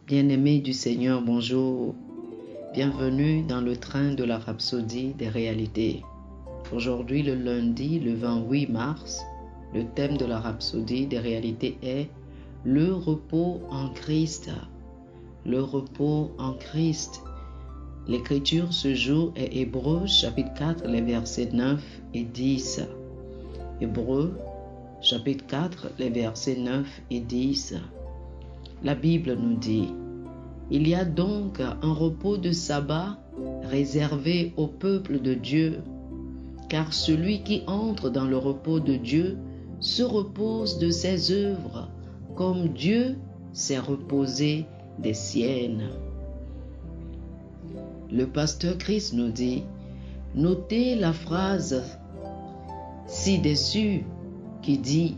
Bien-aimés du Seigneur, bonjour. Bienvenue dans le train de la rhapsodie des réalités. Aujourd'hui, le lundi, le 28 mars, le thème de la rhapsodie des réalités est le repos en Christ. Le repos en Christ. L'écriture ce jour est Hébreux chapitre 4, les versets 9 et 10. Hébreux chapitre 4, les versets 9 et 10. La Bible nous dit: il y a donc un repos de sabbat réservé au peuple de Dieu, car celui qui entre dans le repos de Dieu se repose de ses œuvres, comme Dieu s'est reposé des siennes. Le pasteur Christ nous dit: notez la phrase ci-dessus qui dit: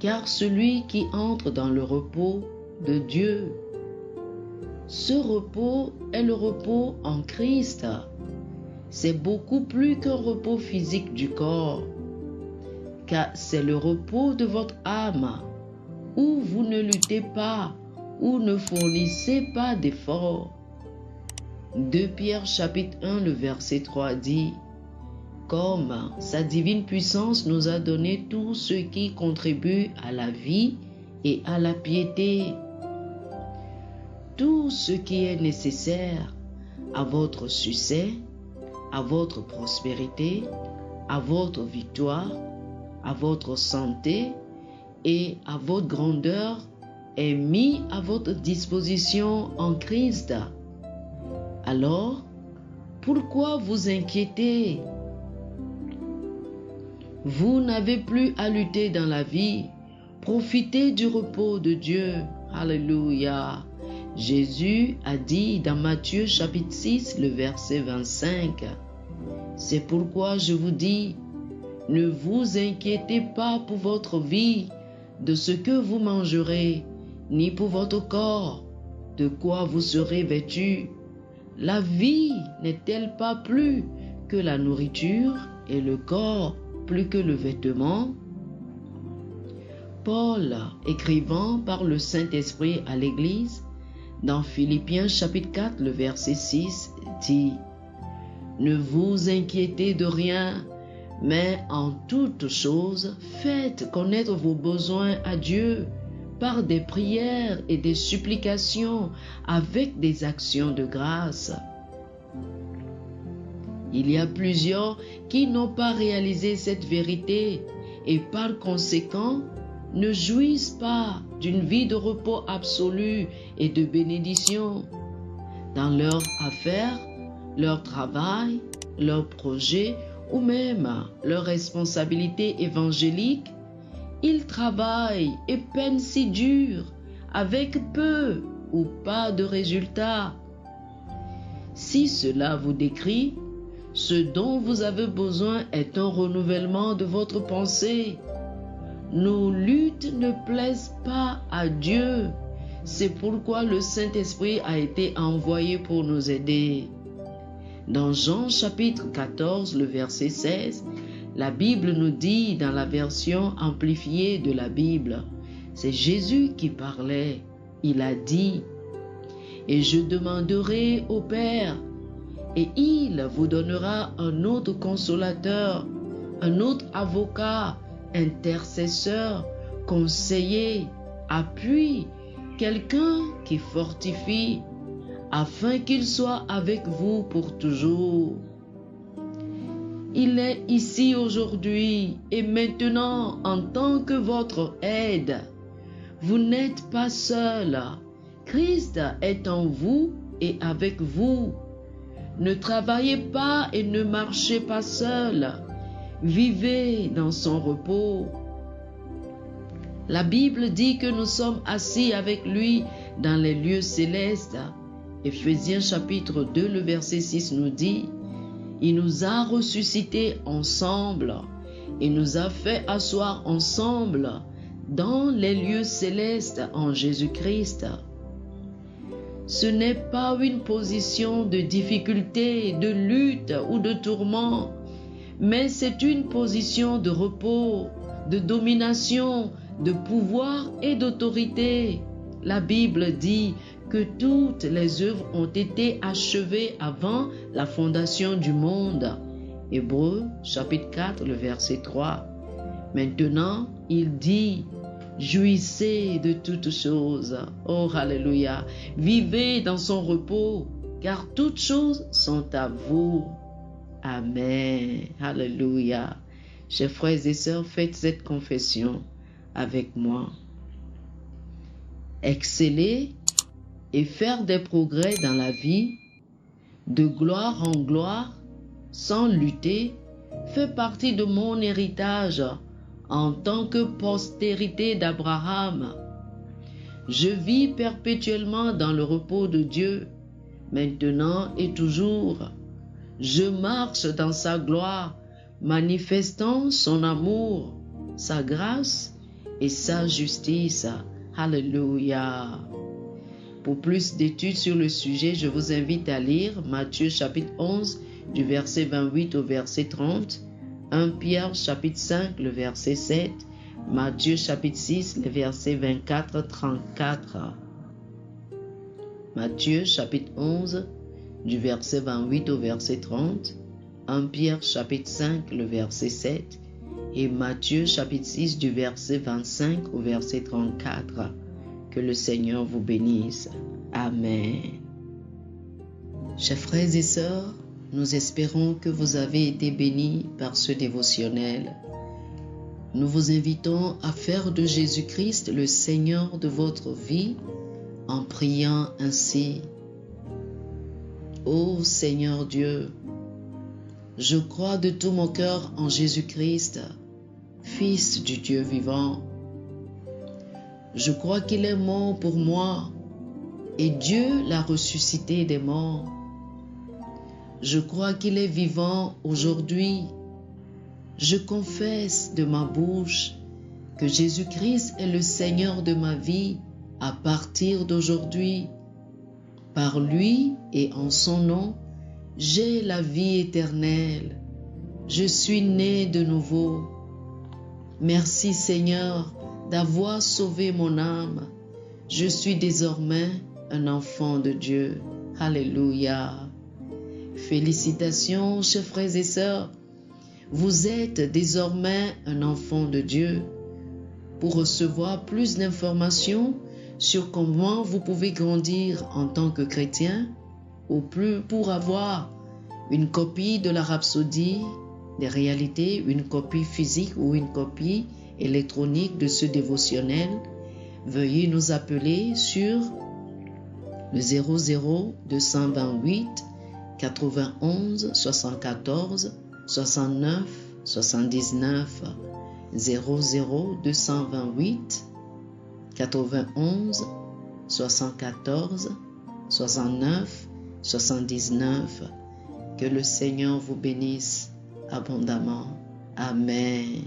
car celui qui entre dans le repos de Dieu. Ce repos est le repos en Christ. C'est beaucoup plus qu'un repos physique du corps, car c'est le repos de votre âme, où vous ne luttez pas, où ne fournissez pas d'efforts. 2 Pierre chapitre 1, le verset 3 dit: comme sa divine puissance nous a donné tout ce qui contribue à la vie et à la piété, tout ce qui est nécessaire à votre succès, à votre prospérité, à votre victoire, à votre santé et à votre grandeur est mis à votre disposition en Christ. Alors, pourquoi vous inquiétez? Vous n'avez plus à lutter dans la vie. Profitez du repos de Dieu. Alléluia. Jésus a dit dans Matthieu chapitre 6, le verset 25, c'est pourquoi je vous dis, ne vous inquiétez pas pour votre vie, de ce que vous mangerez, ni pour votre corps, de quoi vous serez vêtus. La vie n'est-elle pas plus que la nourriture et le corps plus que le vêtement? Paul, écrivant par le Saint-Esprit à l'Église, dans Philippiens chapitre 4, le verset 6, dit: ne vous inquiétez de rien, mais en toutes choses, faites connaître vos besoins à Dieu par des prières et des supplications avec des actions de grâce. Il y a plusieurs qui n'ont pas réalisé cette vérité et par conséquent ne jouissent pas d'une vie de repos absolu et de bénédiction. Dans leurs affaires, leur travail, leurs projets ou même leurs responsabilités évangéliques, ils travaillent et peinent si dur avec peu ou pas de résultats. Si cela vous décrit, ce dont vous avez besoin est un renouvellement de votre pensée. Nos luttes ne plaisent pas à Dieu. C'est pourquoi le Saint-Esprit a été envoyé pour nous aider. Dans Jean chapitre 14, le verset 16, la Bible nous dit dans la version amplifiée de la Bible, c'est Jésus qui parlait. Il a dit: et je demanderai au Père, et il vous donnera un autre consolateur, un autre avocat, intercesseur, conseiller, appui, quelqu'un qui fortifie, afin qu'il soit avec vous pour toujours. Il est ici aujourd'hui et maintenant en tant que votre aide. Vous n'êtes pas seul. Christ est en vous et avec vous. Ne travaillez pas et ne marchez pas seul. Vivez dans son repos. La Bible dit que nous sommes assis avec lui dans les lieux célestes. Éphésiens chapitre 2, le verset 6 nous dit: il nous a ressuscités ensemble et nous a fait asseoir ensemble dans les lieux célestes en Jésus-Christ. Ce n'est pas une position de difficulté, de lutte ou de tourment, mais c'est une position de repos, de domination, de pouvoir et d'autorité. La Bible dit que toutes les œuvres ont été achevées avant la fondation du monde. Hébreux chapitre 4, le verset 3. Maintenant, il dit, jouissez de toutes choses. Oh, alléluia. Vivez dans son repos, car toutes choses sont à vous. Amen. Alléluia. Chers frères et sœurs, faites cette confession avec moi. Exceller et faire des progrès dans la vie, de gloire en gloire, sans lutter, fait partie de mon héritage en tant que postérité d'Abraham. Je vis perpétuellement dans le repos de Dieu, maintenant et toujours. Je marche dans sa gloire, manifestant son amour, sa grâce et sa justice. Alléluia. Pour plus d'études sur le sujet, je vous invite à lire Matthieu chapitre 11 du verset 28 au verset 30, 1 Pierre chapitre 5 le verset 7, Matthieu chapitre 6 le verset 24-34. Matthieu chapitre 11 du verset 28 au verset 30, 1 Pierre chapitre 5 le verset 7 et Matthieu chapitre 6 du verset 25 au verset 34. Que le Seigneur vous bénisse. Amen. Chers frères et sœurs, nous espérons que vous avez été bénis par ce dévotionnel. Nous vous invitons à faire de Jésus-Christ le Seigneur de votre vie en priant ainsi. Ô Seigneur Dieu, je crois de tout mon cœur en Jésus-Christ, Fils du Dieu vivant. Je crois qu'il est mort pour moi et Dieu l'a ressuscité des morts. Je crois qu'il est vivant aujourd'hui. Je confesse de ma bouche que Jésus-Christ est le Seigneur de ma vie à partir d'aujourd'hui. Par lui et en son nom, j'ai la vie éternelle. Je suis né de nouveau. Merci Seigneur d'avoir sauvé mon âme. Je suis désormais un enfant de Dieu. Alléluia. Félicitations, chers frères et sœurs. Vous êtes désormais un enfant de Dieu. Pour recevoir plus d'informations sur comment vous pouvez grandir en tant que chrétien, ou plus pour avoir une copie de la Rhapsodie des réalités, une copie physique ou une copie électronique de ce dévotionnel, veuillez nous appeler sur le 00 228 91 74 69 79 00 228 91 74 69 79. Que le Seigneur vous bénisse abondamment. Amen.